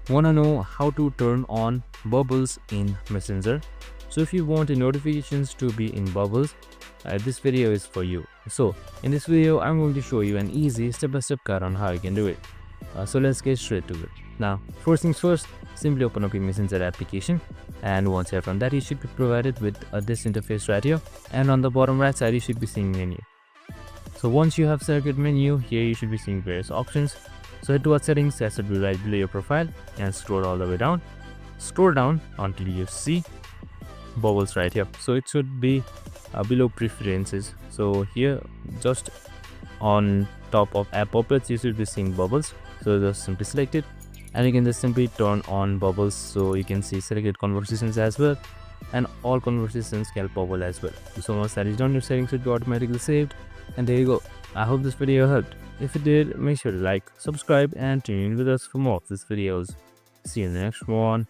Want to know how to turn on bubbles in Messenger? So if you want your notifications to be in bubbles, this video is for you. So in this video, I'm going to show you an easy step-by-step guide on how you can do it. So let's get straight to it. Now, first things first, simply open up your Messenger application, and once you have done that, you should be provided with this interface right here, and on the bottom right side you should be seeing menu. So once you have selected menu, here you should be seeing various options. So head towards settings, that should be right below your profile, and scroll all the way down. Scroll down until you see bubbles right here. So it should be below preferences. So here, just on top of app pop-ups, you should be seeing bubbles. So just simply select it, and you can just simply turn on bubbles. So you can see selected conversations as well, and all conversations can bubble as well. So once that is done, your settings should be automatically saved, and there you go. I hope this video helped. If it did, make sure to like, subscribe, and tune in with us for more of these videos. See you in the next one.